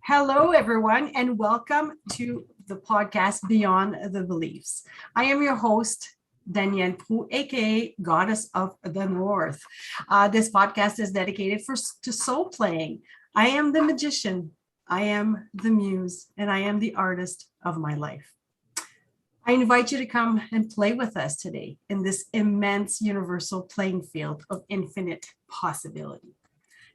Hello, everyone, and welcome to the podcast Beyond the Beliefs. I am your host, Danielle Proulx, aka Goddess of the North. This podcast is dedicated to soul playing. I am the magician, I am the muse, and I am the artist of my life. I invite you to come and play with us today in this immense universal playing field of infinite possibility.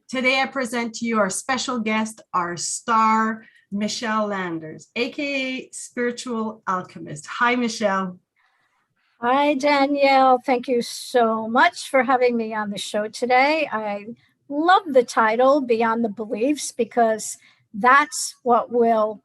Today, I present to you our special guest, our star, Michele Landers, aka Spiritual Alchemist. Hi, Michele. Hi, Danielle. Thank you so much for having me on the show today. I love the title, Beyond the Beliefs, because that's what will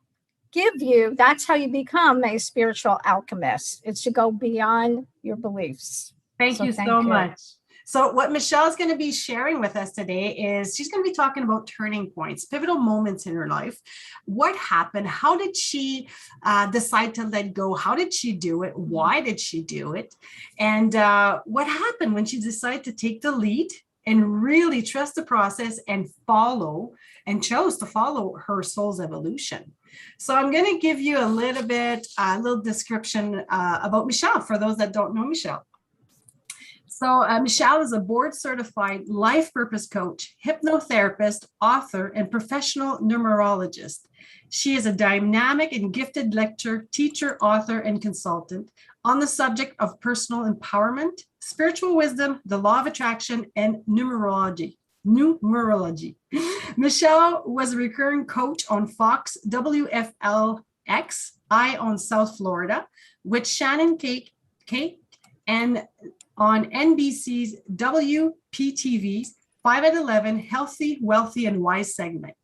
that's how you become a spiritual alchemist. It's to go beyond your beliefs. Thank you so much. So what Michele is going to be sharing with us today is she's going to be talking about turning points, pivotal moments in her life. What happened? How did she decide to let go? How did she do it? Why did she do it? And what happened when she decided to take the lead and really trust the process and chose to follow her soul's evolution? So I'm going to give you a little description about Michele for those that don't know Michele. So Michele is a board-certified life purpose coach, hypnotherapist, author, and professional numerologist. She is a dynamic and gifted lecturer, teacher, author, and consultant on the subject of personal empowerment, spiritual wisdom, the law of attraction, and numerology. Michele was a recurring coach on Fox WFLX, Eye on South Florida, with Shannon Kate, and on NBC's WPTV 5 at 11 Healthy, Wealthy, and Wise segment.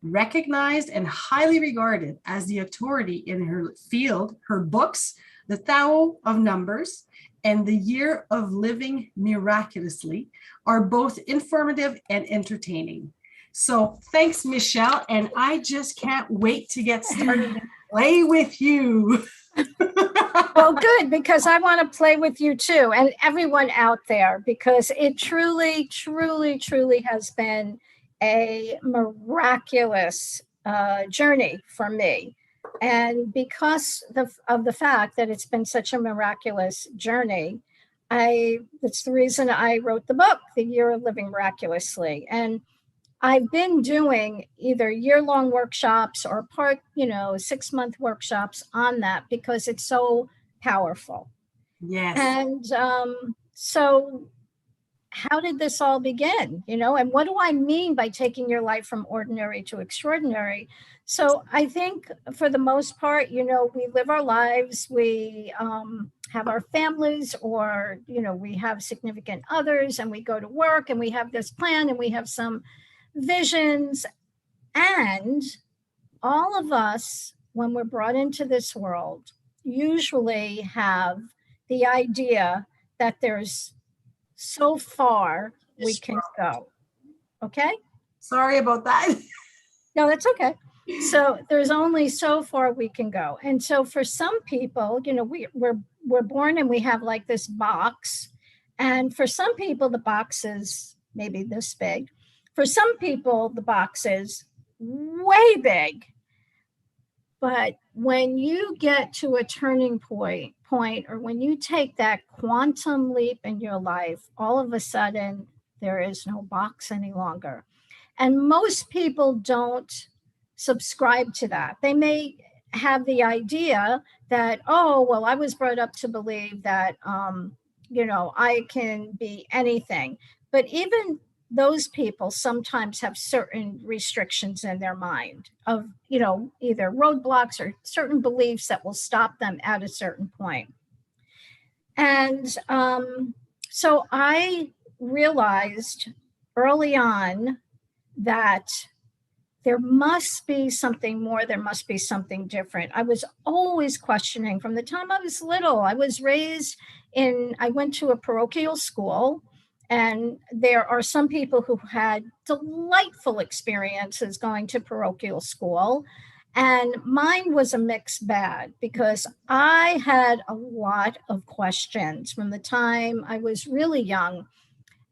Recognized and highly regarded as the authority in her field, her books, The Tao of Numbers and The Year of Living Miraculously, are both informative and entertaining. So thanks, Michele, and I just can't wait to get started and play with you. Well, good, because I want to play with you too, and everyone out there, because it truly, truly, truly has been a miraculous journey for me. And because of the fact that it's been such a miraculous journey, that's the reason I wrote the book, The Year of Living Miraculously. And I've been doing either year-long workshops or 6-month workshops on that because it's so powerful. Yes. And so how did this all begin? And what do I mean by taking your life from ordinary to extraordinary? So I think for the most part, we live our lives, we have our families, or, we have significant others, and we go to work and we have this plan and we have some visions. And all of us, when we're brought into this world, usually have the idea that there's so far we can go. Okay? Sorry about that. No, that's okay. So there's only so far we can go. And so for some people, we're born and we have like this box. And for some people, the box is maybe this big. For some people, the box is way big. But when you get to a turning point, or when you take that quantum leap in your life, all of a sudden, there is no box any longer. And most people don't subscribe to that. They may have the idea that, I was brought up to believe that, I can be anything. But even those people sometimes have certain restrictions in their mind of, either roadblocks or certain beliefs that will stop them at a certain point. And so I realized early on that there must be something more, there must be something different. I was always questioning from the time I was little. I went to a parochial school. And there are some people who had delightful experiences going to parochial school. And mine was a mixed bag because I had a lot of questions from the time I was really young.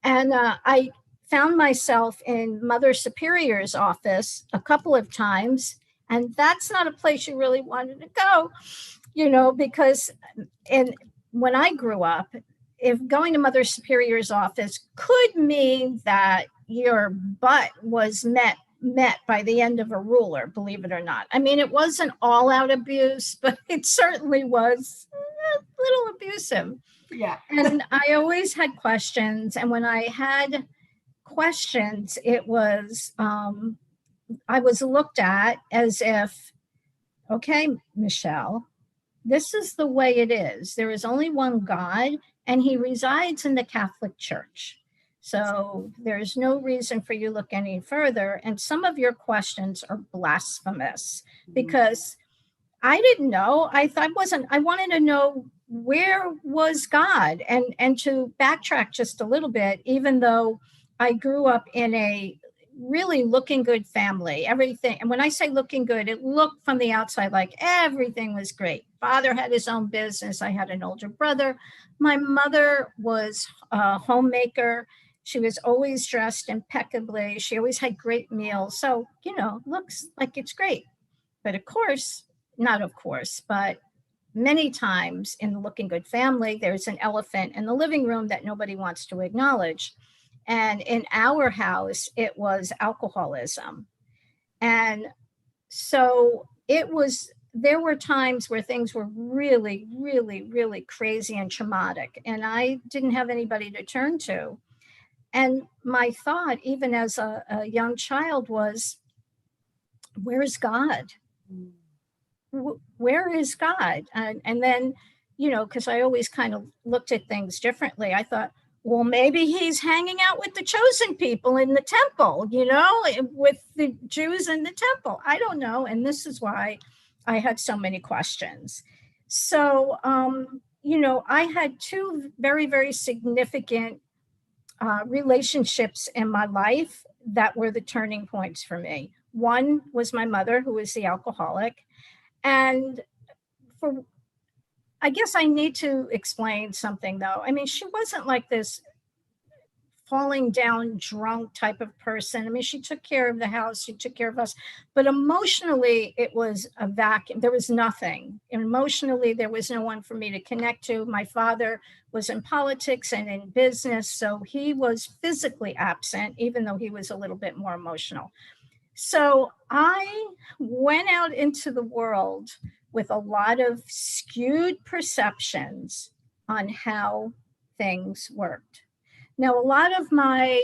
And I found myself in Mother Superior's office a couple of times. And that's not a place you really wanted to go, because when I grew up, if going to Mother Superior's office could mean that your butt was met by the end of a ruler, believe it or not. I mean, it wasn't all out abuse, but it certainly was a little abusive. Yeah. And I always had questions. And when I had questions, it was, I was looked at as if, okay, Michele, this is the way it is. There is only one God, and he resides in the Catholic Church. So there's no reason for you to look any further. And some of your questions are blasphemous because I didn't know. I wanted to know, where was God? And to backtrack just a little bit, even though I grew up in a really looking good family, everything. And when I say looking good, it looked from the outside like everything was great. Father had his own business. I had an older brother. My mother was a homemaker. She was always dressed impeccably. She always had great meals. So, looks like it's great. But but many times in the looking good family, there's an elephant in the living room that nobody wants to acknowledge. And in our house, it was alcoholism. And so there were times where things were really, really, really crazy and traumatic. And I didn't have anybody to turn to. And my thought, even as a young child, was, where's God? Where is God? And then, because I always kind of looked at things differently, I thought, well, maybe he's hanging out with the chosen people in the temple, with the Jews in the temple. I don't know. And this is why I had so many questions. So, I had two very, very significant relationships in my life that were the turning points for me. One was my mother, who was the alcoholic. And I guess I need to explain something, though. I mean, she wasn't like this falling down drunk type of person. I mean, she took care of the house, she took care of us, but emotionally, it was a vacuum. There was nothing. Emotionally, there was no one for me to connect to. My father was in politics and in business, so he was physically absent, even though he was a little bit more emotional. So I went out into the world with a lot of skewed perceptions on how things worked. Now, a lot of my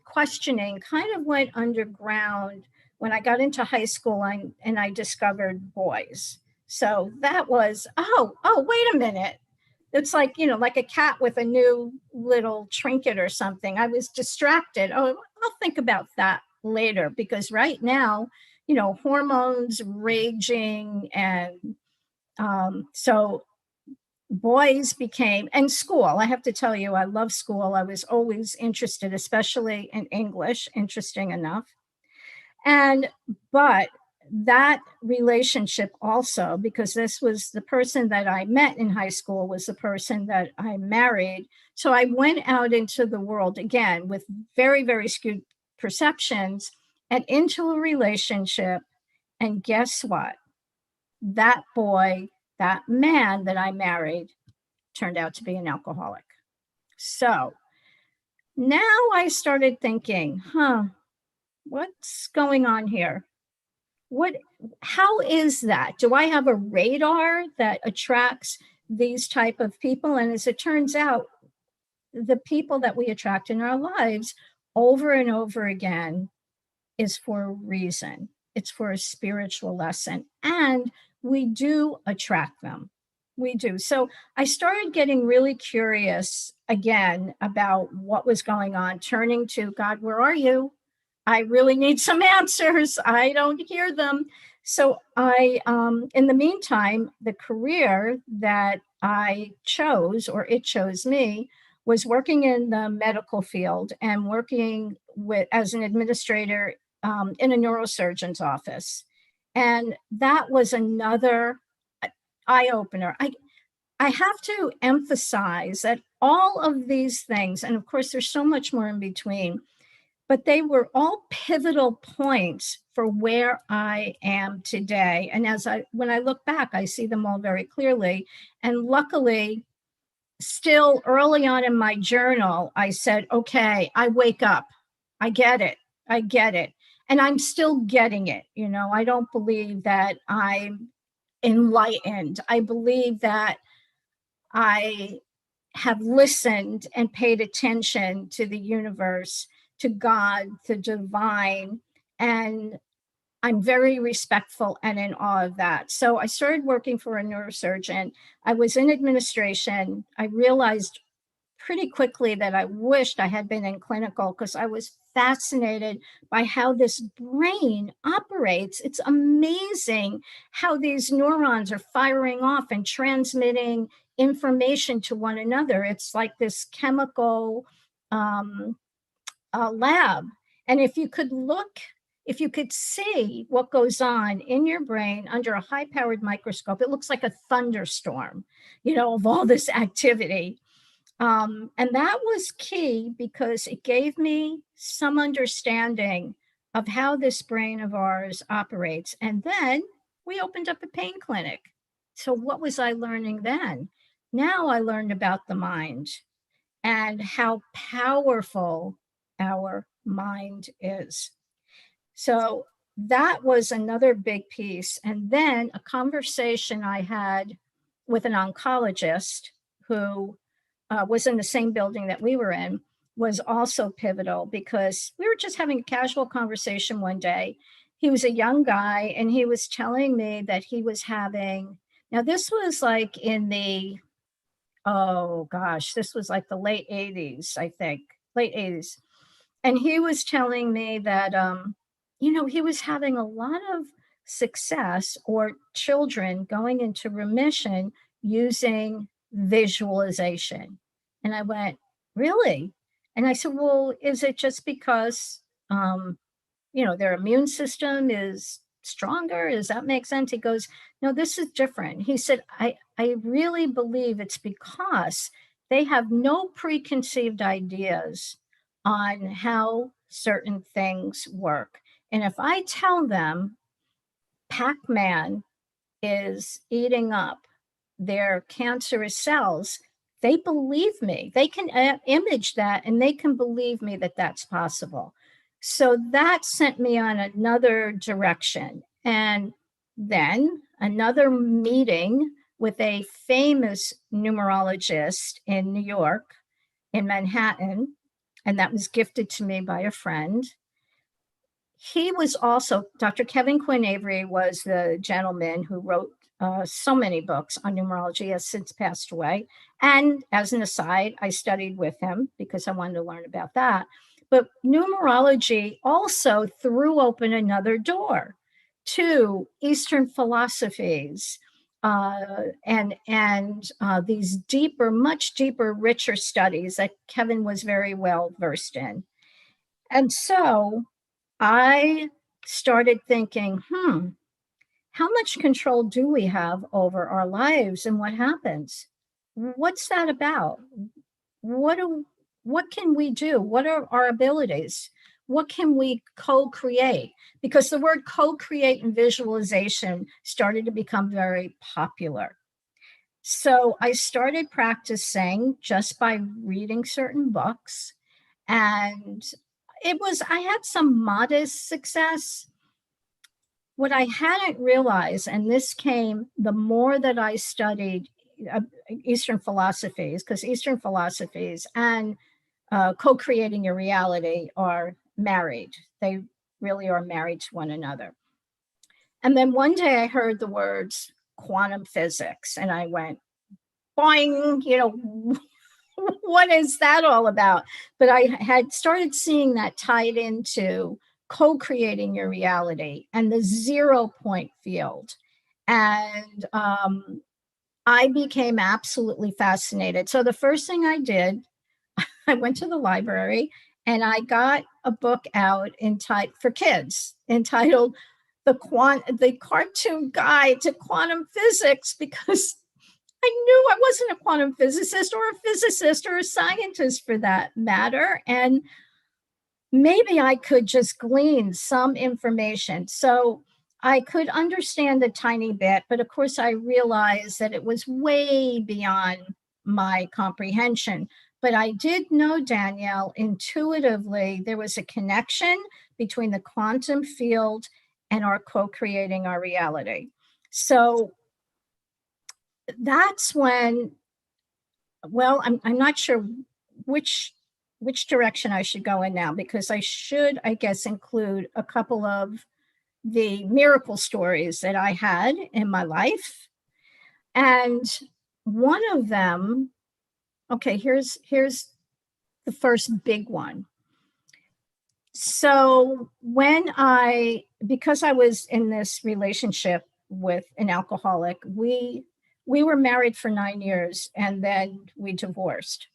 questioning kind of went underground when I got into high school and I discovered boys. So that was, wait a minute. It's like, like a cat with a new little trinket or something. I was distracted. Oh, I'll think about that later, because right now, hormones raging. And so boys became, and school, I have to tell you, I love school. I was always interested, especially in English, interesting enough. But that relationship also, because this was the person that I met in high school, was the person that I married. So I went out into the world again with very, very skewed perceptions and into a relationship. And guess what? That boy, that man that I married, turned out to be an alcoholic. So now I started thinking, what's going on here? How is that? Do I have a radar that attracts these type of people? And as it turns out, the people that we attract in our lives over and over again is for a reason. It's for a spiritual lesson. And we do attract them. We do. So I started getting really curious again about what was going on, turning to God, where are you? I really need some answers. I don't hear them. So in the meantime, the career that I chose, or it chose me, was working in the medical field and working as an administrator in a neurosurgeon's office. And that was another eye-opener. I have to emphasize that all of these things, and of course there's so much more in between, but they were all pivotal points for where I am today. And when I look back, I see them all very clearly. And luckily, still early on in my journal, I said, okay, I wake up. I get it. I get it. And I'm still getting it. I don't believe that I'm enlightened. I believe that I have listened and paid attention to the universe, to God, to divine, and I'm very respectful and in awe of that. So I started working for a neurosurgeon. I was in administration. I realized pretty quickly that I wished I had been in clinical because I was fascinated by how this brain operates. It's amazing how these neurons are firing off and transmitting information to one another. It's like this chemical lab. And if you could see what goes on in your brain under a high-powered microscope, it looks like a thunderstorm, of all this activity. And that was key because it gave me some understanding of how this brain of ours operates. And then we opened up a pain clinic. So what was I learning then? Now I learned about the mind and how powerful our mind is. So that was another big piece. And then a conversation I had with an oncologist who was in the same building that we were in was also pivotal because we were just having a casual conversation one day. He was a young guy and he was telling me that he was having, now this was like in the, this was like the late 80s, I think, late 80s. And he was telling me that, he was having a lot of success or children going into remission using visualization. And I went, really? And I said, well, is it just because, their immune system is stronger? Does that make sense? He goes, no, this is different. He said, I really believe it's because they have no preconceived ideas on how certain things work. And if I tell them Pac-Man is eating up their cancerous cells, they believe me. They can image that and they can believe me that that's possible. So that sent me on another direction. And then another meeting with a famous numerologist in New York, in Manhattan, and that was gifted to me by a friend. He was also, Dr. Kevin Quinn Avery was the gentleman who wrote so many books on numerology, has since passed away. And as an aside, I studied with him because I wanted to learn about that. But numerology also threw open another door to Eastern philosophies and these deeper, much deeper, richer studies that Kevin was very well versed in. And so I started thinking, how much control do we have over our lives and what happens? What's that about? What can we do? What are our abilities? What can we co-create? Because the word co-create and visualization started to become very popular. So I started practicing just by reading certain books, and I had some modest success. What I hadn't realized, and this came the more that I studied Eastern philosophies, because Eastern philosophies and co-creating your reality are married. They really are married to one another. And then one day I heard the words quantum physics, and I went, boing, what is that all about? But I had started seeing that tied into co-creating your reality and the 0 point field. And I became absolutely fascinated. So the first thing I did, I went to the library and I got a book out for kids entitled The Cartoon Guide to Quantum Physics, because I knew I wasn't a quantum physicist or a physicist or a scientist for that matter. And maybe I could just glean some information. So I could understand a tiny bit, but of course I realized that it was way beyond my comprehension. But I did know, Danielle, intuitively, there was a connection between the quantum field and our co-creating our reality. So that's when, well, I'm not sure which direction I should go in now, because I should, I guess, include a couple of the miracle stories that I had in my life. And one of them, okay, here's the first big one. So because I was in this relationship with an alcoholic, we were married for 9 years and then we divorced.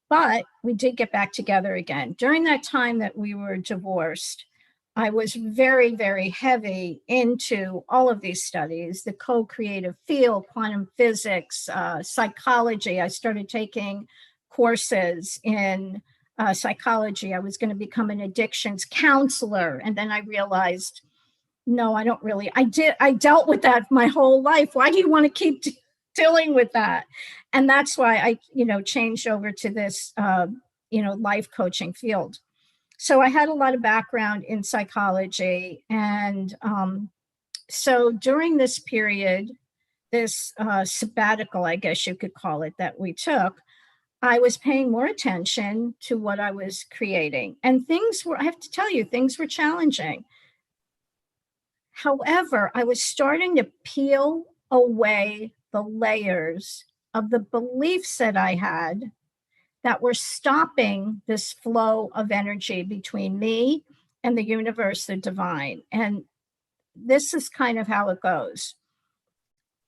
But we did get back together again. During that time that we were divorced, I was very, very heavy into all of these studies, the co-creative field, quantum physics, psychology. I started taking courses in psychology. I was going to become an addictions counselor. And then I realized, no, I don't really. I dealt with that my whole life. Why do you want to keep dealing with that? And that's why I, changed over to this, life coaching field. So I had a lot of background in psychology. And so during this period, this sabbatical, I guess you could call it, that we took, I was paying more attention to what I was creating. And I have to tell you, things were challenging. However, I was starting to peel away the layers of the beliefs that I had that were stopping this flow of energy between me and the universe, the divine. And this is kind of how it goes,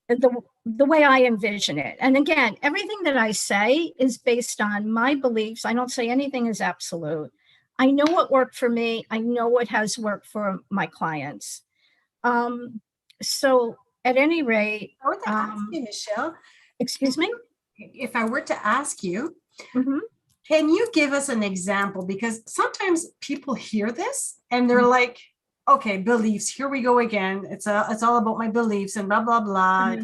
the way I envision it. And again, everything that I say is based on my beliefs. I don't say anything is absolute. I know what worked for me. I know what has worked for my clients. So at any rate, I want to ask you, Michele, excuse me? if I were to ask you, Mhm. can you give us an example? Because sometimes people hear this and they're like, okay, beliefs, here we go again. It's all about my beliefs and blah, blah, blah.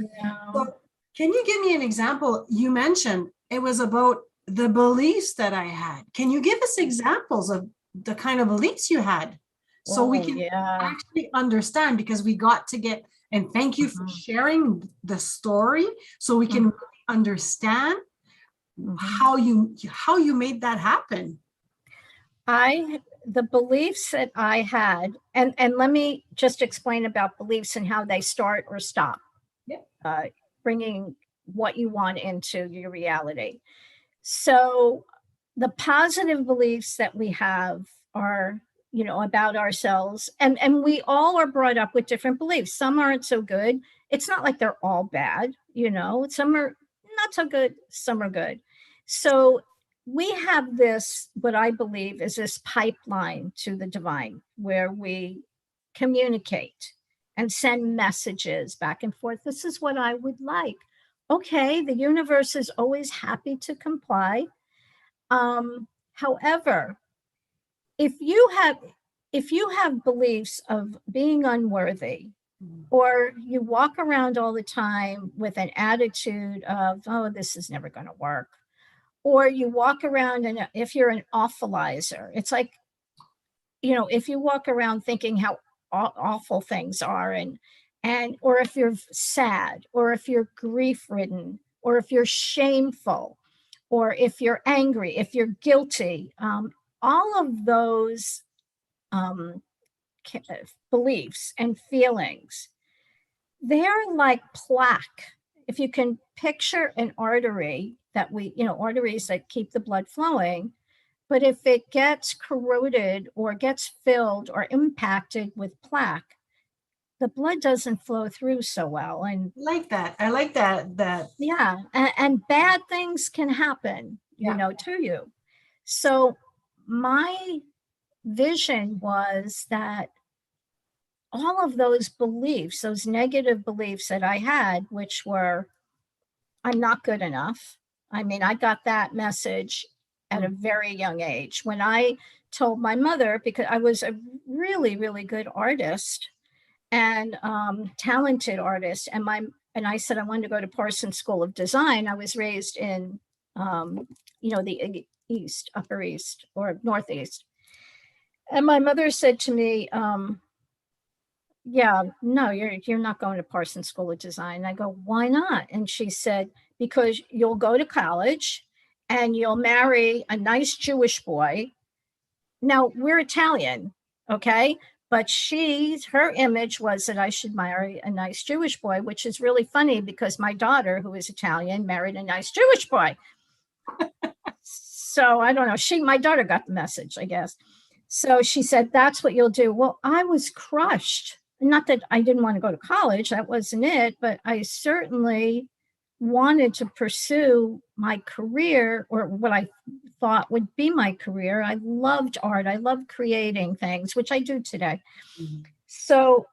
So can you give me an example? You mentioned it was about the beliefs that I had. Can you give us examples of the kind of beliefs you had? So we can actually understand, because we got to get, and thank you for sharing the story so we can really understand how you made that happen. The beliefs that I had, and let me just explain about beliefs and how they start or stop bringing what you want into your reality. So the positive beliefs that we have are, about ourselves, and we all are brought up with different beliefs. Some aren't so good. It's not like they're all bad, some are not so good, some are good. So we have this, what I believe is this pipeline to the divine, where we communicate and send messages back and forth. This is what I would like. Okay, the universe is always happy to comply. However, if you have beliefs of being unworthy, or you walk around all the time with an attitude of, oh, this is never going to work, or you walk around, and if you're an awfulizer, it's like, if you walk around thinking how awful things are, or if you're sad, or if you're grief ridden, or if you're shameful, or if you're angry, if you're guilty, all of those beliefs and feelings, they're like plaque. If you can picture an artery that arteries that keep the blood flowing, but if it gets corroded or gets filled or impacted with plaque, the blood doesn't flow through so well. And I like that. Yeah. And bad things can happen, to you. So my vision was that all of those beliefs, those negative beliefs that I had, which were, I'm not good enough. I mean, I got that message at a very young age. When I told my mother, because I was a really, really good artist and talented artist, and I said I wanted to go to Parsons School of Design. I was raised in, the East, Upper East, or Northeast. And my mother said to me, yeah, no, you're not going to Parsons School of Design. I go, why not? And she said, because you'll go to college and you'll marry a nice Jewish boy. Now, we're Italian, okay? But her image was that I should marry a nice Jewish boy, which is really funny because my daughter, who is Italian, married a nice Jewish boy. So I don't know. My daughter got the message, I guess. So she said, that's what you'll do. Well, I was crushed. Not that I didn't want to go to college, that wasn't it, but I certainly wanted to pursue my career, or what I thought would be my career. I loved art. I loved creating things, which I do today. Mm-hmm. So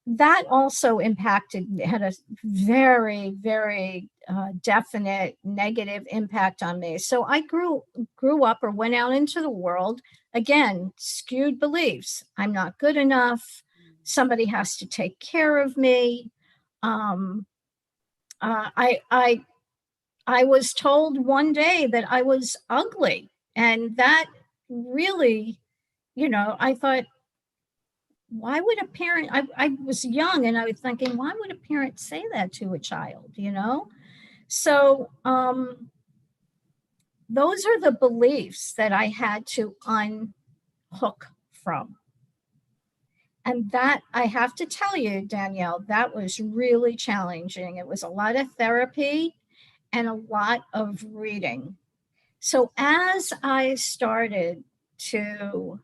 that also had a very, very definite negative impact on me. So I grew up, or went out into the world, again, skewed beliefs. I'm not good enough. Somebody has to take care of me. I was told one day that I was ugly, and that really, I thought, why would a parent, I was young and I was thinking, why would a parent say that to a child, So those are the beliefs that I had to unhook from. And that, I have to tell you, Danielle, that was really challenging. It was a lot of therapy and a lot of reading. So as I started to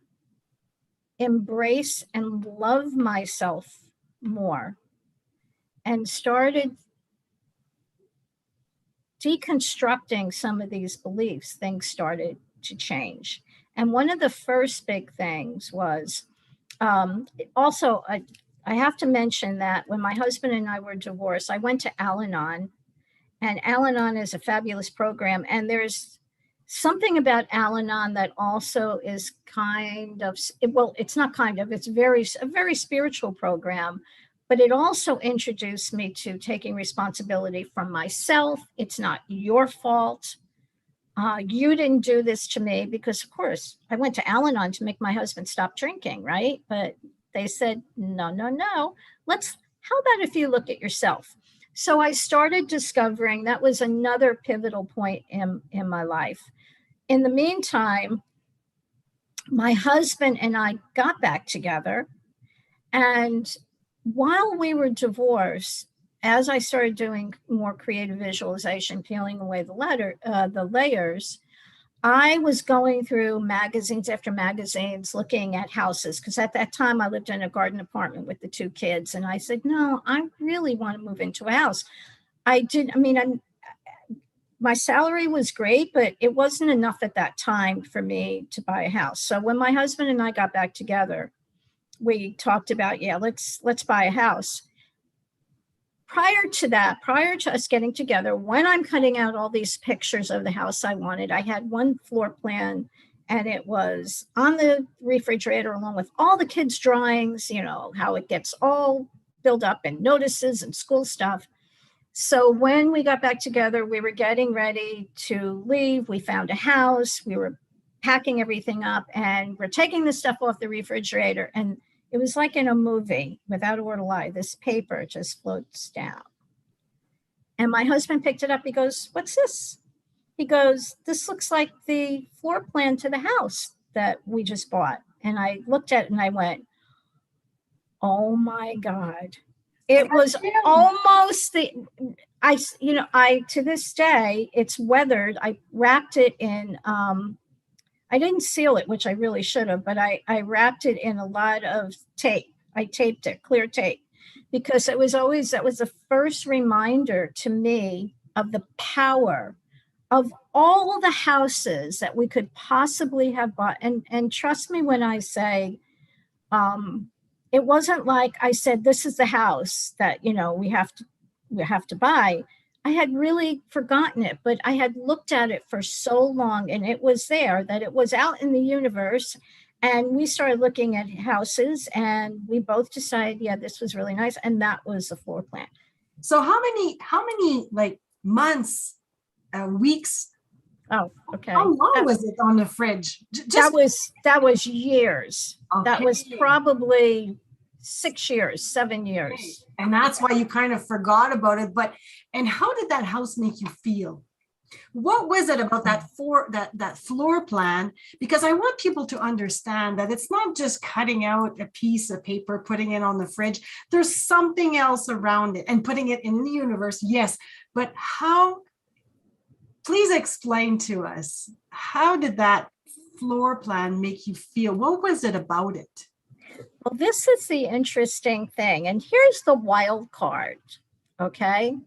embrace and love myself more and started deconstructing some of these beliefs, things started to change. And one of the first big things was, also, I have to mention that when my husband and I were divorced, I went to Al-Anon, and Al-Anon is a fabulous program. And there's something about Al-Anon that also is it's not kind of, it's a very spiritual program, but it also introduced me to taking responsibility from myself. It's not your fault. You didn't do this to me, because of course I went to Al-Anon to make my husband stop drinking, right? But they said, no. How about if you look at yourself? So I started discovering that was another pivotal point in my life. In the meantime, my husband and I got back together. And while we were divorced, as I started doing more creative visualization, peeling away the layers, I was going through magazines after magazines, looking at houses, because at that time I lived in a garden apartment with the 2 kids. And I said, no, I really want to move into a house. My salary was great, but it wasn't enough at that time for me to buy a house. So when my husband and I got back together, we talked about, let's buy a house. Prior to us getting together, when I'm cutting out all these pictures of the house I wanted, I had one floor plan, and it was on the refrigerator along with all the kids' drawings, how it gets all built up and notices and school stuff. So when we got back together, we were getting ready to leave. We found a house. We were packing everything up, and we're taking the stuff off the refrigerator. And it was like in a movie, without a word of lie, this paper just floats down. And my husband picked it up. He goes, what's this? He goes, this looks like the floor plan to the house that we just bought. And I looked at it and I went, oh my God. It was almost to this day, it's weathered. I wrapped it in, I didn't seal it, which I really should have, but I wrapped it in a lot of tape. I taped it, clear tape, because that was the first reminder to me of the power of all the houses that we could possibly have bought. And trust me when I say, it wasn't like I said, this is the house that, we have to buy. I had really forgotten it, but I had looked at it for so long, and it was there, that it was out in the universe. And we started looking at houses, and we both decided, yeah, this was really nice. And that was the floor plan. So how many like months, weeks? Oh, okay. How long was it on the fridge? That was years. Okay. That was probably 6 years, 7 years. And that's why you kind of forgot about it. And how did that house make you feel? What was it about that floor plan? Because I want people to understand that it's not just cutting out a piece of paper, putting it on the fridge. There's something else around it and putting it in the universe. Yes, but how? Please explain to us, how did that floor plan make you feel? What was it about it? Well, this is the interesting thing. And here's the wild card, okay?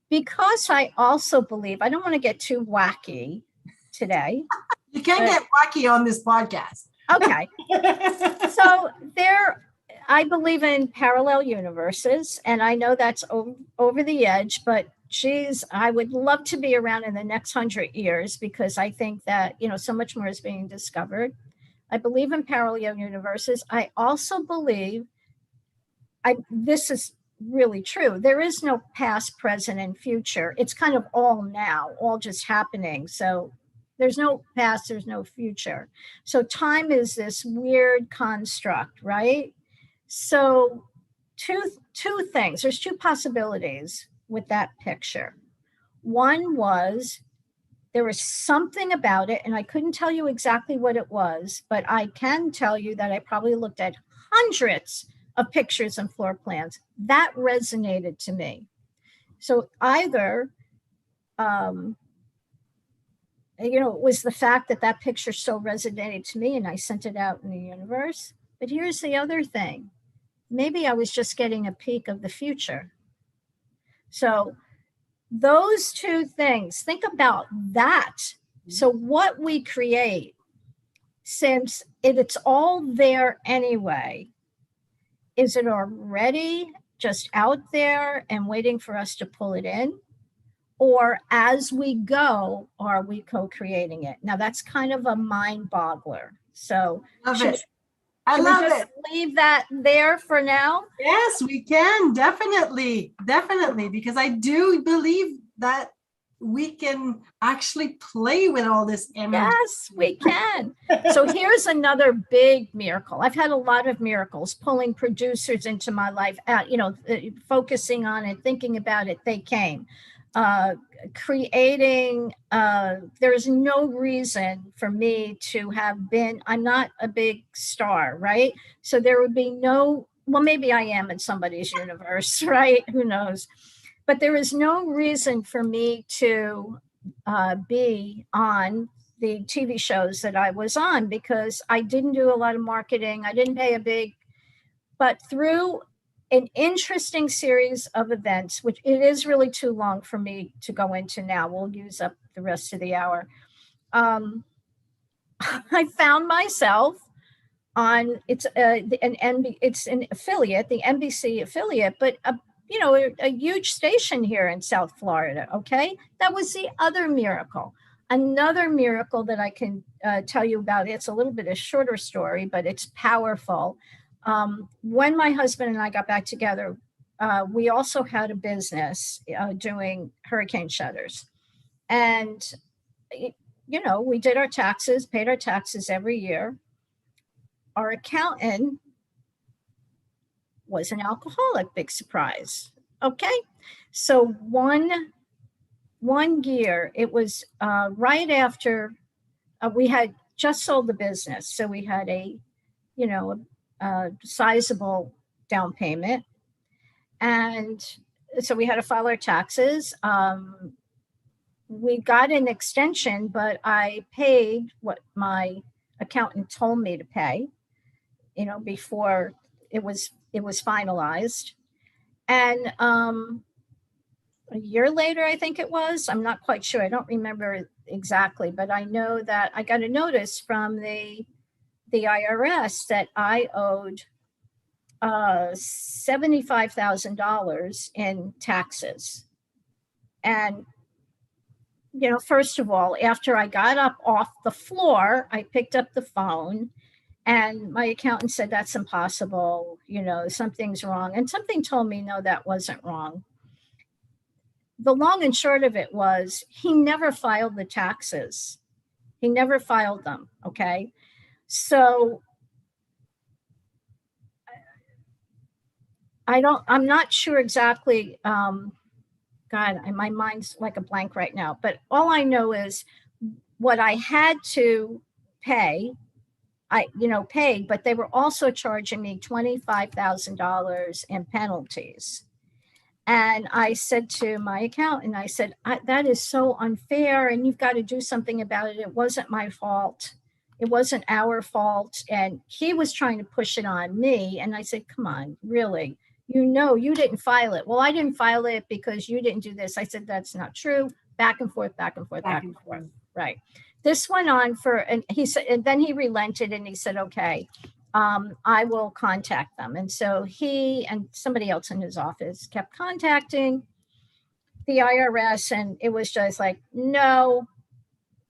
Because I also believe, I don't want to get too wacky today. You can't get wacky on this podcast. Okay. So I believe in parallel universes, and I know that's over the edge, but geez, I would love to be around in the next 100 years, because I think that, so much more is being discovered. I believe in parallel universes. I also believe, this is really true, there is no past, present, and future. It's kind of all now, all just happening. So there's no past, there's no future. So time is this weird construct, right? So two things, there's two possibilities with that picture. One was, there was something about it, and I couldn't tell you exactly what it was, but I can tell you that I probably looked at hundreds of pictures and floor plans. That resonated to me. So either, it was the fact that picture so resonated to me, and I sent it out in the universe. But here's the other thing. Maybe I was just getting a peek of the future. So those two things, think about that. So what we create, since it's all there anyway, is it already just out there and waiting for us to pull it in? Or as we go, are we co-creating it? Now that's kind of a mind boggler. So love it. I love it. Leave that there for now. Yes, we can. Definitely. Because I do believe that we can actually play with all this energy. Yes, we can. So here's another big miracle. I've had a lot of miracles, pulling producers into my life, focusing on it, thinking about it. They came. Creating, there's no reason for me to have been, I'm not a big star, right? So there would be well, maybe I am in somebody's universe, right? Who knows? But there is no reason for me to be on the TV shows that I was on, because I didn't do a lot of marketing. I didn't pay but through an interesting series of events, which it is really too long for me to go into now. We'll use up the rest of the hour. I found myself on, it's an affiliate, the NBC affiliate, but a huge station here in South Florida. Okay, that was the other miracle. Another miracle that I can tell you about. It's a little bit a shorter story, but it's powerful. When my husband and I got back together, we also had a business doing hurricane shutters. And, we did our taxes, paid our taxes every year. Our accountant was an alcoholic, big surprise. Okay. So one year, it was right after we had just sold the business. So we had a sizable down payment. And so we had to file our taxes. We got an extension, but I paid what my accountant told me to pay, before it was finalized. And a year later, I think it was, I'm not quite sure. I don't remember exactly, but I know that I got a notice from the IRS that I owed $75,000 in taxes. And, first of all, after I got up off the floor, I picked up the phone, and my accountant said, that's impossible. Something's wrong. And something told me, no, that wasn't wrong. The long and short of it was, he never filed the taxes. He never filed them. Okay. So I'm not sure exactly. God, my mind's like a blank right now, but all I know is what I had to pay, I paid, but they were also charging me $25,000 in penalties. And I said to my accountant, I said, that is so unfair, and you've got to do something about it. It wasn't my fault. It wasn't our fault. And he was trying to push it on me. And I said, come on, really? You didn't file it. Well, I didn't file it because you didn't do this. I said, that's not true. Back and forth, back and forth, back and forth. Right. This went on and he said, and then he relented and he said, okay, I will contact them. And so he and somebody else in his office kept contacting the IRS, and it was just like, no,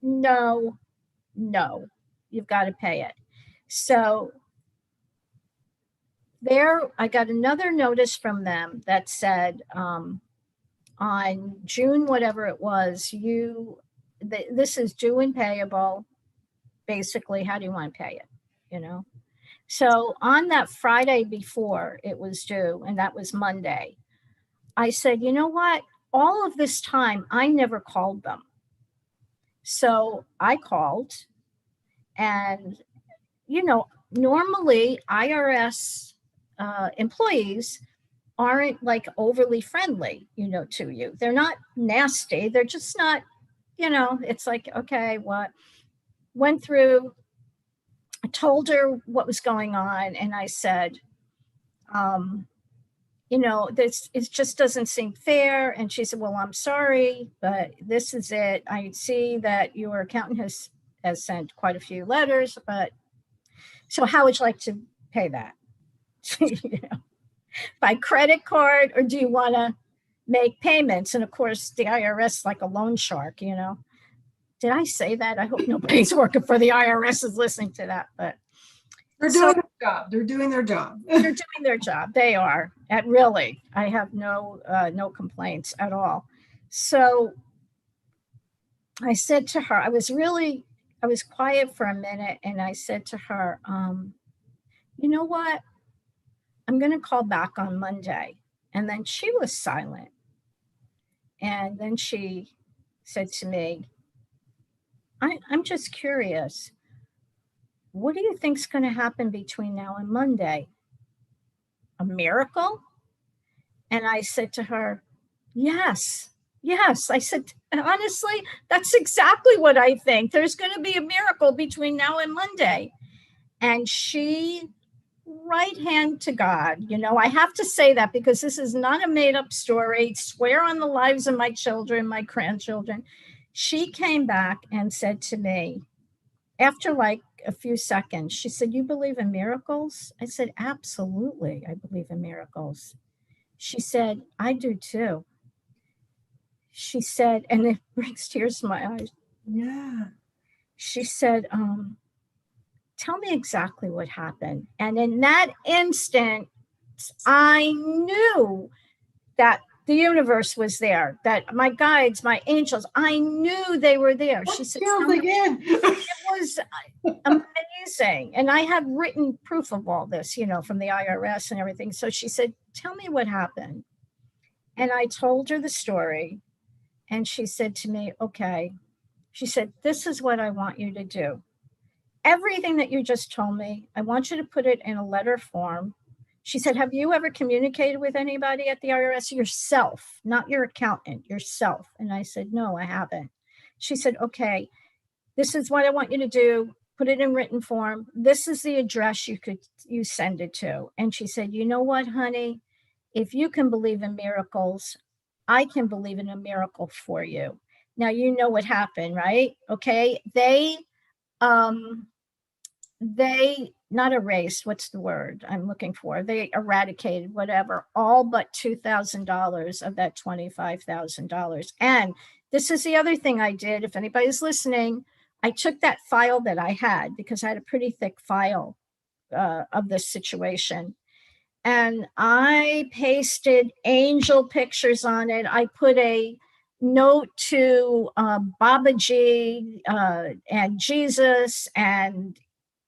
you've got to pay it. So I got another notice from them that said, on June, whatever it was, this is due and payable. Basically, how do you want to pay it? So on that Friday before it was due, and that was Monday, I said, you know what? All of this time, I never called them. So I called, and, normally IRS employees aren't like overly friendly, to you. They're not nasty. They're just not, it's like, okay, what went through. I told her what was going on, and I said, this, it just doesn't seem fair. And she said, well, I'm sorry, but this is it. I see that your accountant has sent quite a few letters, but so how would you like to pay that? By credit card, or do you want to make payments? And of course, the IRS, like a loan shark, Did I say that? I hope nobody's working for the IRS is listening to that. But they're doing their job. They're doing their job. They're doing their job. They are. Really, I have no complaints at all. So I said to her, I was quiet for a minute, and I said to her, you know what? I'm going to call back on Monday. And then she was silent. And then she said to me, I'm just curious. What do you think's going to happen between now and Monday? A miracle? And I said to her, yes. I said, honestly, that's exactly what I think. There's going to be a miracle between now and Monday. And she, right hand to God, I have to say that because this is not a made up story. Swear on the lives of my children, my grandchildren. She came back and said to me, after like a few seconds, she said, you believe in miracles? I said, absolutely, I believe in miracles. She said, I do too. She said, and it brings tears to my eyes. Yeah. She said, tell me exactly what happened. And in that instant, I knew that the universe was there, that my guides, my angels, I knew they were there. She said, again. It was amazing. And I have written proof of all this, from the IRS and everything. So she said, tell me what happened. And I told her the story. And she said to me, okay. She said, this is what I want you to do. Everything that you just told me, I want you to put it in a letter form. She said, have you ever communicated with anybody at the IRS? Yourself, not your accountant, yourself. And I said, no, I haven't. She said, okay, this is what I want you to do. Put it in written form. This is the address you send it to. And she said, you know what, honey? If you can believe in miracles, I can believe in a miracle for you. Now, you know what happened, right? Okay. They not erased, what's the word I'm looking for? They eradicated whatever, all but $2,000 of that $25,000. And this is the other thing I did. If anybody's listening, I took that file that I had, because I had a pretty thick file of this situation, and I pasted angel pictures on it. I put a note to Babaji and Jesus and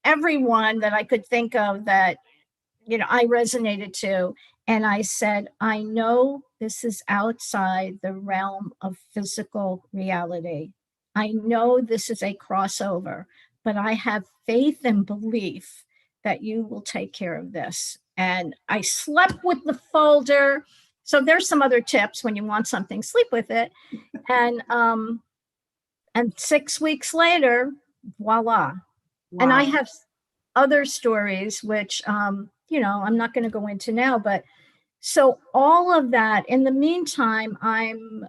everyone that I could think of that, I resonated to. And I said, I know this is outside the realm of physical reality. I know this is a crossover, but I have faith and belief that you will take care of this. And I slept with the folder. So there's some other tips when you want something, sleep with it. And 6 weeks later, voila. Wow. And I have other stories, which, I'm not going to go into now, but so all of that, in the meantime, I'm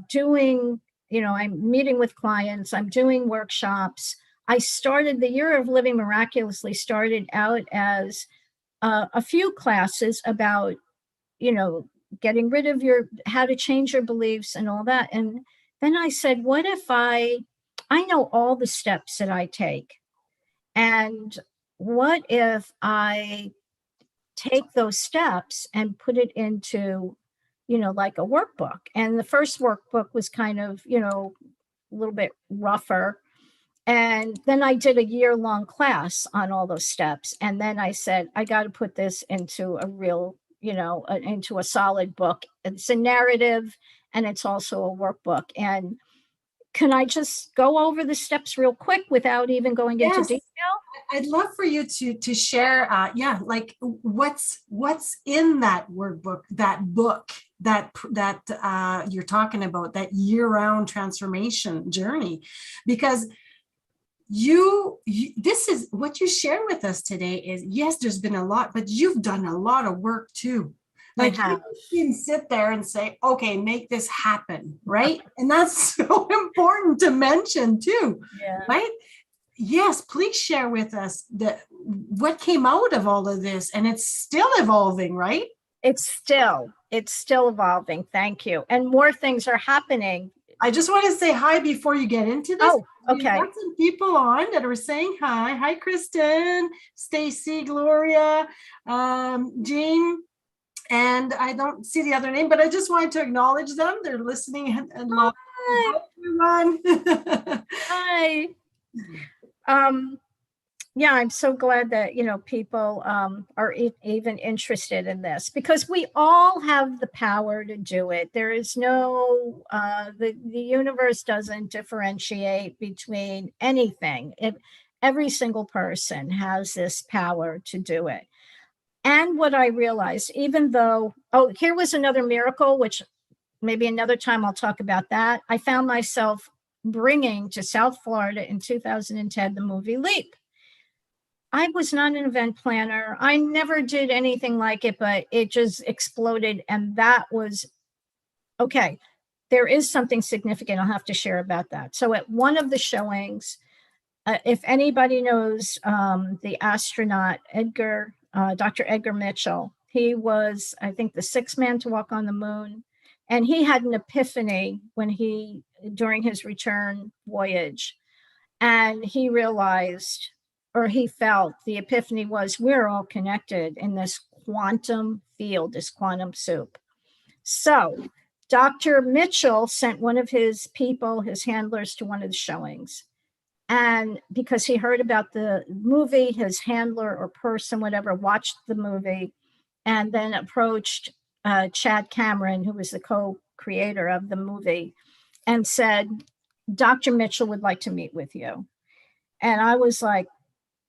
doing, I'm meeting with clients, I'm doing workshops. I started the Year of Living Miraculously, started out as a few classes about, getting rid of how to change your beliefs and all that. And then I said, what if I know all the steps that I take. And what if I take those steps and put it into, like a workbook? And the first workbook was kind of, a little bit rougher. And then I did a year-long class on all those steps. And then I said, I got to put this into a real, into a solid book. It's a narrative and it's also a workbook. And can I just go over the steps real quick without even going into detail? I'd love for you to share, like what's in that workbook, that book that you're talking about, that year-round transformation journey, because this is what you share with us today. Is yes, there's been a lot, but you've done a lot of work too. Like you can sit there and say, okay, make this happen, right? And that's so important to mention too, right? Yes, please share with us what came out of all of this. And it's still evolving, right? It's still evolving. Thank you. And more things are happening. I just want to say hi before you get into this. Oh, okay. We've got some people on that are saying hi. Hi, Kristen, Stacy, Gloria, Jean, and I don't see the other name, but I just wanted to acknowledge them. They're listening and love. Hi, everyone. Hi. Yeah, I'm so glad that, people are even interested in this, because we all have the power to do it. There is no, the universe doesn't differentiate between anything. Every single person has this power to do it. And what I realized, even though, here was another miracle, which maybe another time I'll talk about that. I found myself bringing to South Florida in 2010 the movie Leap. I was not an event planner. I never did anything like it, but it just exploded. And that was, okay, there is something significant I'll have to share about that. So at one of the showings, if anybody knows the astronaut, Dr. Edgar Mitchell, he was, I think, the sixth man to walk on the moon. And he had an epiphany during his return voyage. And he realized, or he felt, the epiphany was, we're all connected in this quantum field, this quantum soup. So Dr. Mitchell sent one of his people, his handlers, to one of the showings. And because he heard about the movie, his handler or person, whatever, watched the movie and then approached Chad Cameron, who was the co-creator of the movie, and said, Dr. Mitchell would like to meet with you. And I was like,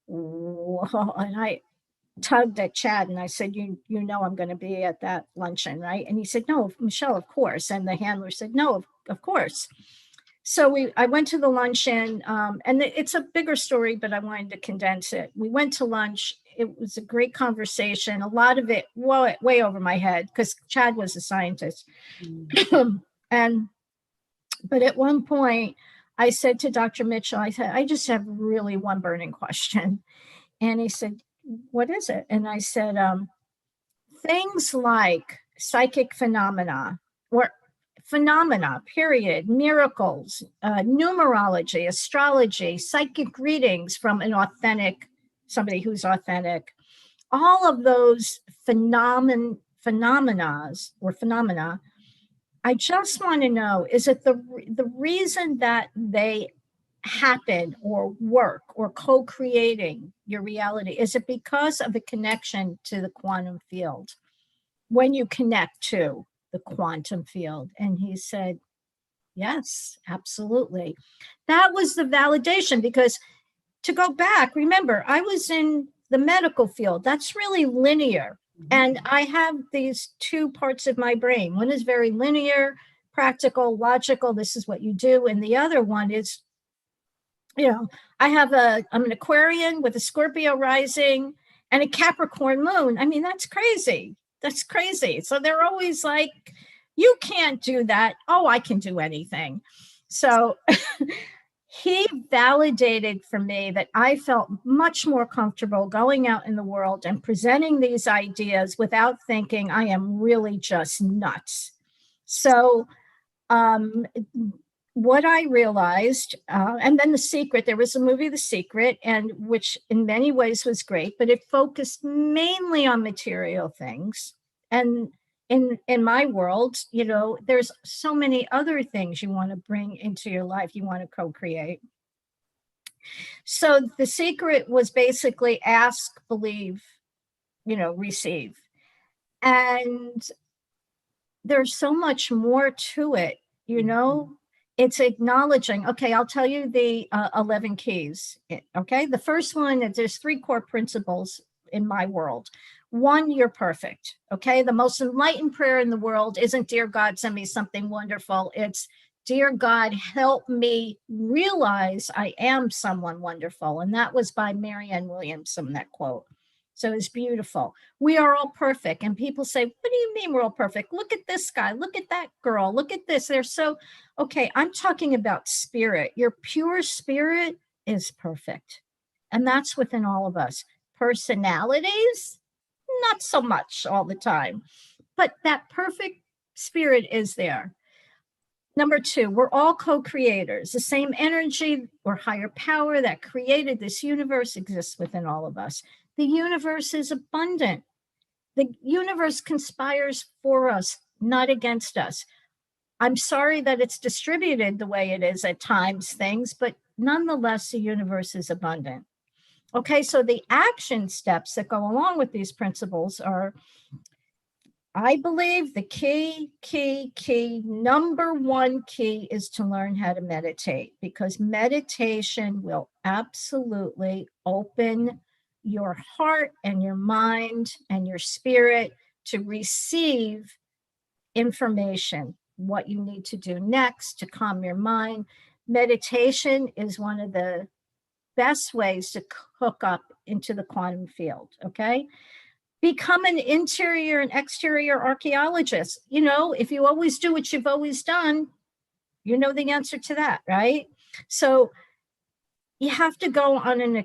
whoa. And I tugged at Chad and I said, you know, I'm going to be at that luncheon, right? And he said, no, Michelle, of course. And the handler said, no, of course. So I went to the luncheon, and it's a bigger story, but I wanted to condense it. We went to lunch. It was a great conversation. A lot of it way over my head, because Chad was a scientist. But at one point, I said to Dr. Mitchell, I said, I just have really one burning question. And he said, what is it? And I said, things like psychic phenomena or phenomena, period, miracles, numerology, astrology, psychic readings from somebody who's authentic, all of those phenomena. I just want to know, is it the reason that they happen or work or co-creating your reality? Is it because of the connection to the quantum field? When you connect to the quantum field? And he said, yes, absolutely. That was the validation, because to go back, remember, I was in the medical field. That's really linear. And I have these two parts of my brain. One is very linear, practical, logical. This is what you do. And the other one is, I'm an Aquarian with a Scorpio rising and a Capricorn moon. I mean, that's crazy. That's crazy. So they're always like, you can't do that. Oh, I can do anything. So he validated for me that I felt much more comfortable going out in the world and presenting these ideas without thinking I am really just nuts. So what I realized, and then The Secret, there was a movie, The Secret, and which in many ways was great, but it focused mainly on material things. And in my world, there's so many other things you want to bring into your life, you want to co-create. So The Secret was basically ask, believe, receive. And there's so much more to it, It's acknowledging, okay, I'll tell you the 11 keys. Okay. The first one, there's 3 core principles in my world. 1, you're perfect. Okay. The most enlightened prayer in the world isn't, dear God, send me something wonderful. It's, dear God, help me realize I am someone wonderful. And that was by Marianne Williamson, that quote. So it's beautiful. We are all perfect. And people say, what do you mean we're all perfect? Look at this guy. Look at that girl. Look at this. They're so, okay, I'm talking about spirit. Your pure spirit is perfect. And that's within all of us. Personalities, not so much all the time, but that perfect spirit is there. Number 2, we're all co-creators. The same energy or higher power that created this universe exists within all of us. The universe is abundant. The universe conspires for us, not against us. I'm sorry that it's distributed the way it is at times, things, but nonetheless, the universe is abundant. Okay, so the action steps that go along with these principles are, I believe the number 1 key is to learn how to meditate, because meditation will absolutely open your heart and your mind and your spirit to receive information, what you need to do next to calm your mind. Meditation is one of the best ways to hook up into the quantum field, okay? Become an interior and exterior archaeologist. If you always do what you've always done, you know the answer to that, right? So you have to go on an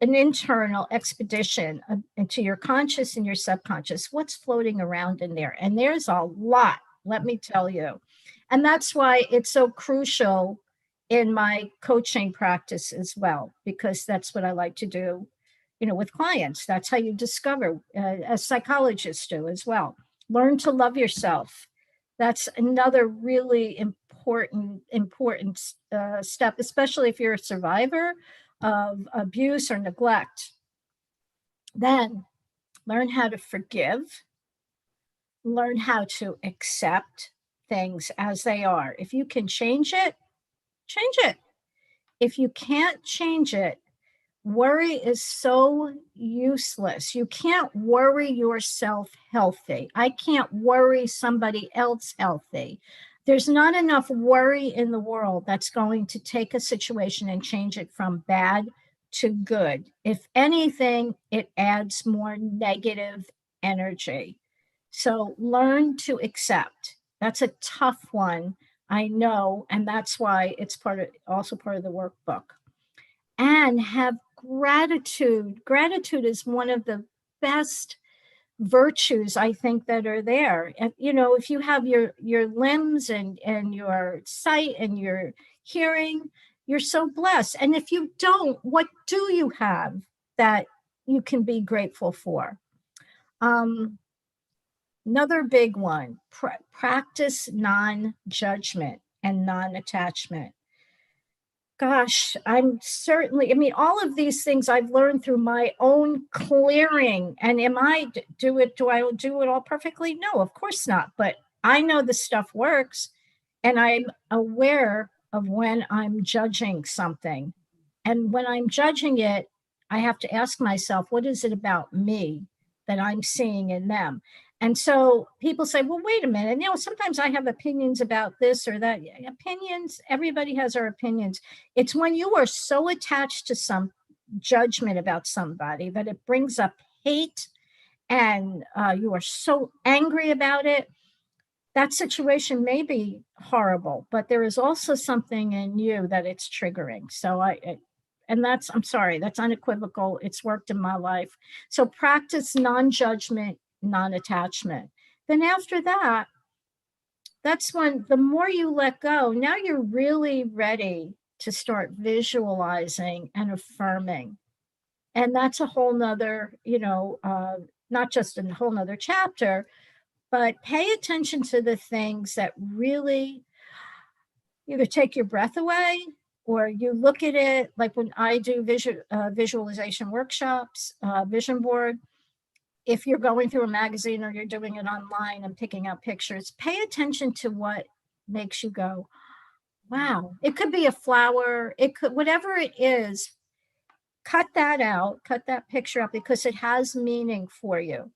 internal expedition into your conscious and your subconscious. What's floating around in there? And there's a lot, let me tell you. And that's why it's so crucial in my coaching practice as well, because that's what I like to do, with clients. That's how you discover, as psychologists do as well. Learn to love yourself. That's another really important step, especially if you're a survivor of abuse or neglect. Then learn how to forgive, learn how to accept things as they are. If you can change it, change it. If you can't change it, worry is so useless. You can't worry yourself healthy. I can't worry somebody else healthy. There's not enough worry in the world that's going to take a situation and change it from bad to good. If anything, it adds more negative energy. So learn to accept. That's a tough one, I know, and that's why it's also part of the workbook. And have gratitude. Gratitude is one of the best virtues, I think, that are there. And, you know, if you have your limbs and your sight and your hearing, you're so blessed. And if you don't, what do you have that you can be grateful for? Another big one, practice non-judgment and non-attachment. Gosh, I mean, all of these things I've learned through my own clearing. And do I do it all perfectly? No, of course not. But I know the stuff works, and I'm aware of when I'm judging something. And when I'm judging it, I have to ask myself, what is it about me that I'm seeing in them? And so people say, well, wait a minute. You know, sometimes I have opinions about this or that. Opinions, everybody has our opinions. It's when you are so attached to some judgment about somebody that it brings up hate, and you are so angry about it. That situation may be horrible, but there is also something in you that it's triggering. So I'm sorry, that's unequivocal. It's worked in my life. So practice non-judgment, non-attachment. Then after that, that's when the more you let go, now you're really ready to start visualizing and affirming. And that's a whole nother, not just a whole nother chapter, but pay attention to the things that really either take your breath away, or you look at it like when I do visualization workshops, vision board. If you're going through a magazine or you're doing it online and picking out pictures, pay attention to what makes you go, wow. It could be a flower. It could, whatever it is, cut that out, cut that picture out, because it has meaning for you.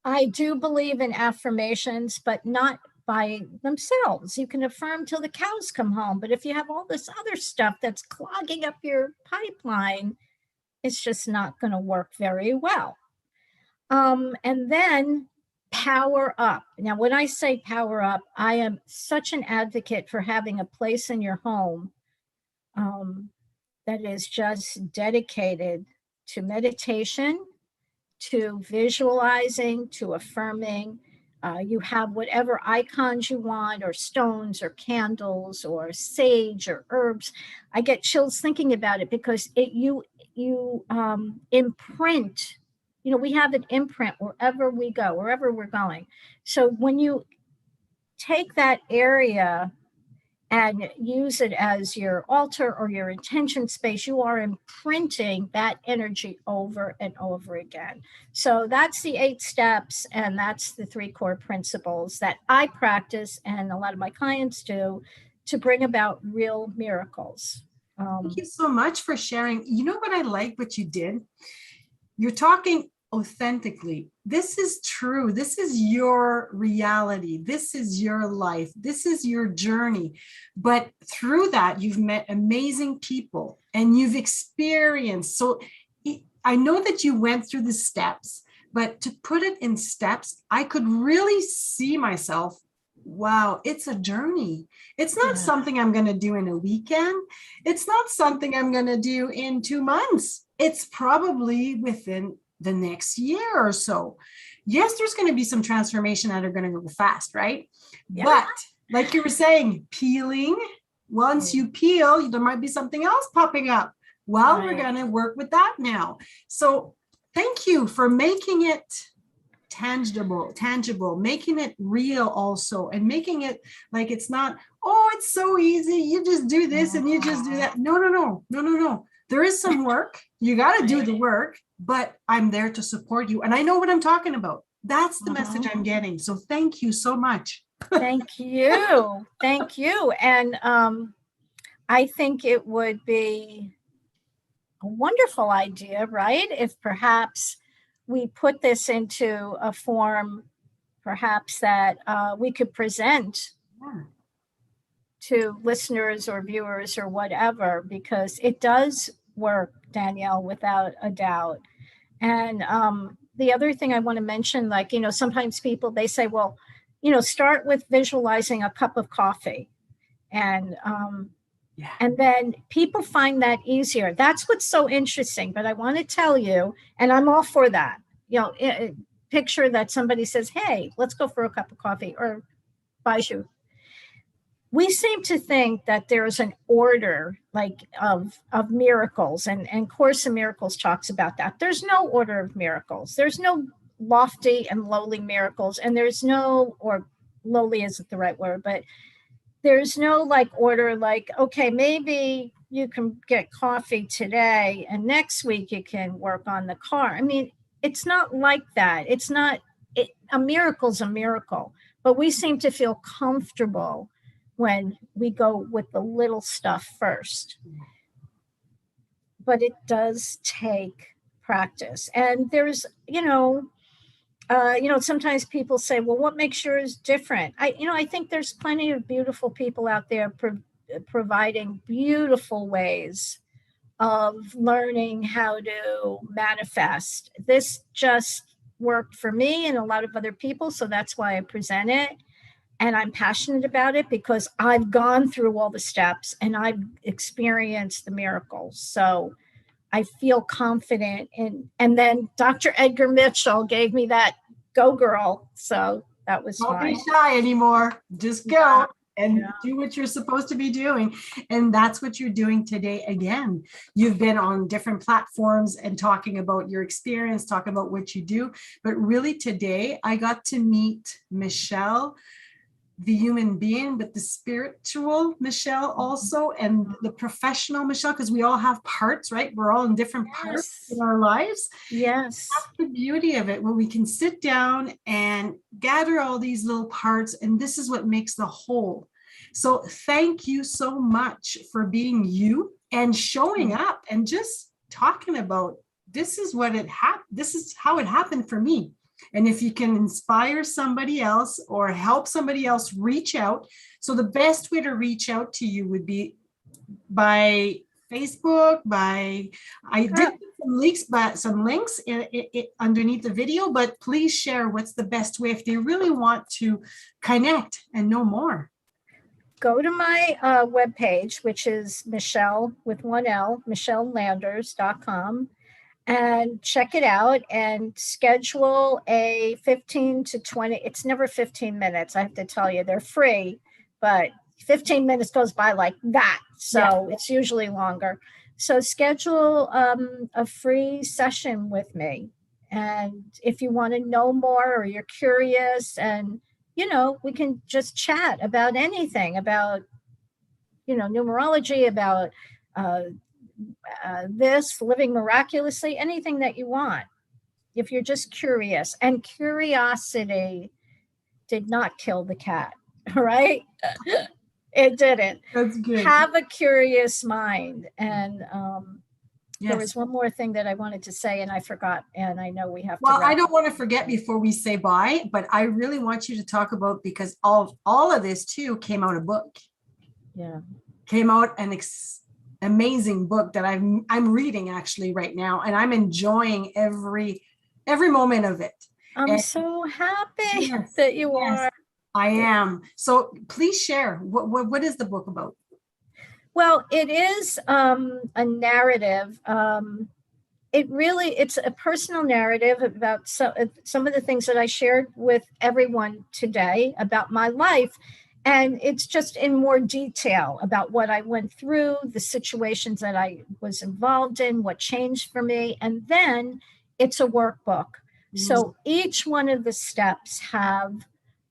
I do believe in affirmations, but not by themselves. You can affirm till the cows come home. But if you have all this other stuff that's clogging up your pipeline, it's just not going to work very well. And then power up. Now, when I say power up, I am such an advocate for having a place in your home that is just dedicated to meditation, to visualizing, to affirming. You have whatever icons you want, or stones, or candles, or sage, or herbs. I get chills thinking about it, because you imprint. You know, we have an imprint wherever we go, wherever we're going. So when you take that area and use it as your altar or your intention space, you are imprinting that energy over and over again. So that's the 8 steps, and that's the 3 core principles that I practice and a lot of my clients do to bring about real miracles. Thank you so much for sharing. You know what I like what you did? You're talking authentically. This is true. This is your reality. This is your life. This is your journey. But through that, you've met amazing people and you've experienced. So I know that you went through the steps, but to put it in steps, I could really see myself. Wow, it's a journey. It's not something I'm going to do in a weekend. It's not something I'm going to do in 2 months. It's probably within the next year or so. Yes, there's going to be some transformation that are going to go fast, right? Yeah. But like you were saying, peeling, once you peel, there might be something else popping up. Well, we're going to work with that now. So thank you for making it tangible, making it real also, and making it like it's not, oh, it's so easy. You just do this and you just do that. No. There is some work. You got to do the work, but I'm there to support you. And I know what I'm talking about. That's the message I'm getting. So thank you so much. Thank you. Thank you. And I think it would be a wonderful idea, right? If perhaps we put this into a form, perhaps that we could present to listeners or viewers or whatever, because it does work, Danielle, without a doubt. And the other thing I want to mention, like, sometimes people, they say, well, start with visualizing a cup of coffee. And Yeah. And then people find that easier. That's what's so interesting. But I want to tell you, and I'm all for that. Picture that somebody says, hey, let's go for a cup of coffee, or buys you. We seem to think that there's an order like of miracles, and Course in Miracles talks about that. There's no order of miracles. There's no lofty and lowly miracles, and there's no, or lowly isn't the right word, but there's no like order, like, okay, maybe you can get coffee today and next week you can work on the car. I mean, it's not like that. It's not, a miracle's a miracle, but we seem to feel comfortable when we go with the little stuff first. But it does take practice. And there's, sometimes people say, well, what makes yours different? I think there's plenty of beautiful people out there providing beautiful ways of learning how to manifest. This just worked for me and a lot of other people, so that's why I present it. And I'm passionate about it because I've gone through all the steps and I've experienced the miracles. So I feel confident in, and then Dr. Edgar Mitchell gave me that go girl. So that was Don't fine. be shy anymore. Just go and do what you're supposed to be doing. And that's what you're doing today. Again, you've been on different platforms and talking about your experience, talking about what you do. But really today I got to meet Michele, the human being, but the spiritual Michele also, and the professional Michele, because we all have parts, right? We're all in different parts in our lives. Yes. That's the beauty of it, where we can sit down and gather all these little parts, and this is what makes the whole. So thank you so much for being you and showing up and just talking about, this is what it happened. This is how it happened for me. And if you can inspire somebody else or help somebody else reach out. So the best way to reach out to you would be by Facebook, I did some links underneath the video, but please share what's the best way if they really want to connect and know more. Go to my webpage, which is Michele with one L, MicheleLanders.com. and check it out and schedule a 15 to 20. It's never 15 minutes. I have to tell you, they're free, but 15 minutes goes by like that. So It's usually longer. So schedule a free session with me. And if you want to know more or you're curious, and, we can just chat about anything, about, numerology, about, this, living miraculously, anything that you want, if you're just curious. And curiosity did not kill the cat, right? It didn't. That's good. Have a curious mind. And there was one more thing that I wanted to say and I forgot, and I know we have to. Well, I don't want to forget before we say bye, but I really want you to talk about, because all of this too came out a book. Yeah. Came out an amazing book that I'm reading actually right now, and I'm enjoying every moment of it. I'm so happy that you are. I am. So please share, what is the book about? Well, it is a narrative. It's a personal narrative about some of the things that I shared with everyone today about my life. And it's just in more detail about what I went through, the situations that I was involved in, what changed for me. And then it's a workbook. Mm-hmm. So each one of the steps have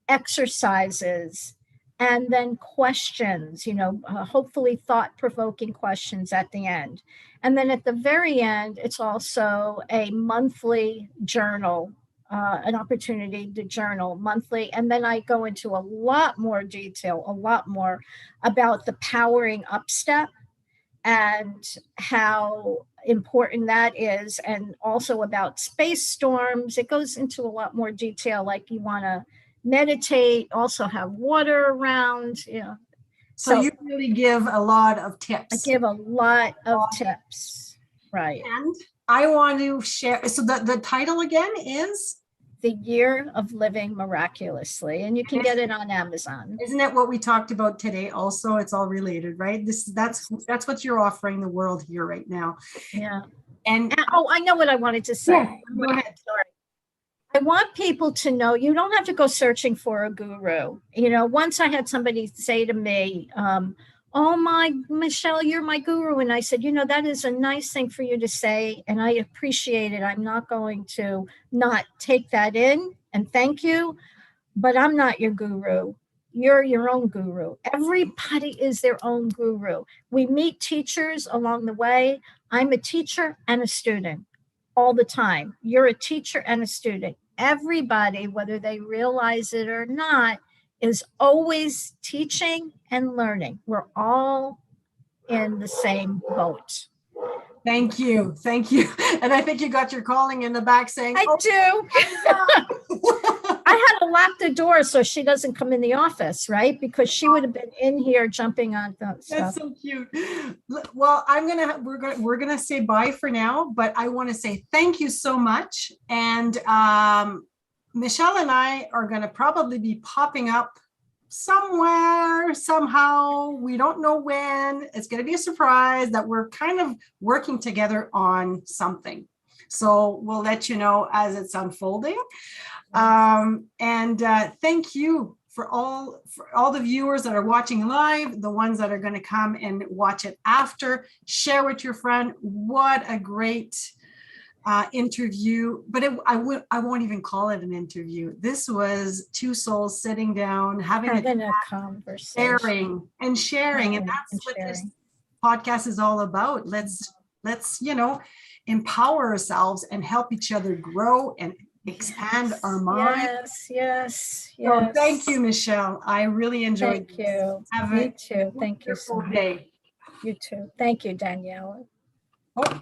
exercises and then questions, hopefully thought-provoking questions at the end. And then at the very end, it's also a monthly journal, an opportunity to journal monthly. And then I go into a lot more detail, a lot more about the powering up step and how important that is. And also about space storms. It goes into a lot more detail, like you want to meditate, also have water around, So you really give a lot of tips. I give a lot of tips. Right. And I want to share. So the title again is The Year of Living Miraculously, and you can get it on Amazon. Isn't it what we talked about today? Also, it's all related, right? That's what you're offering the world here right now. Yeah. And oh, I know what I wanted to say. Yeah, go ahead. Sorry. I want people to know you don't have to go searching for a guru. You know, once I had somebody say to me, oh my, Michele, you're my guru. And I said, you know, that is a nice thing for you to say. And I appreciate it. I'm not going to not take that in, and thank you, but I'm not your guru. You're your own guru. Everybody is their own guru. We meet teachers along the way. I'm a teacher and a student all the time. You're a teacher and a student. Everybody, whether they realize it or not, is always teaching and learning. We're all in the same boat. Thank you. Thank you. And I think you got your calling in the back saying, I do. I had to lock the door so she doesn't come in the office, right? Because she would have been in here jumping on stuff. That's so cute. Well, we're gonna say bye for now, but I want to say thank you so much. And Michele and I are gonna probably be popping up somewhere, somehow. We don't know when. It's gonna be a surprise that we're kind of working together on something. So we'll let you know as it's unfolding. Thank you for all the viewers that are watching live, the ones that are going to come and watch it after. Share with your friend. What a great interview. But I won't even call it an interview. This was two souls sitting down, having a conversation, sharing. And that's what this podcast is all about. Let's empower ourselves and help each other grow and expand our mind. Yes. So thank you, Michele. I really enjoyed it. Thank you. Me too. Thank you so much. Day. You too. Thank you, Danielle. Oh.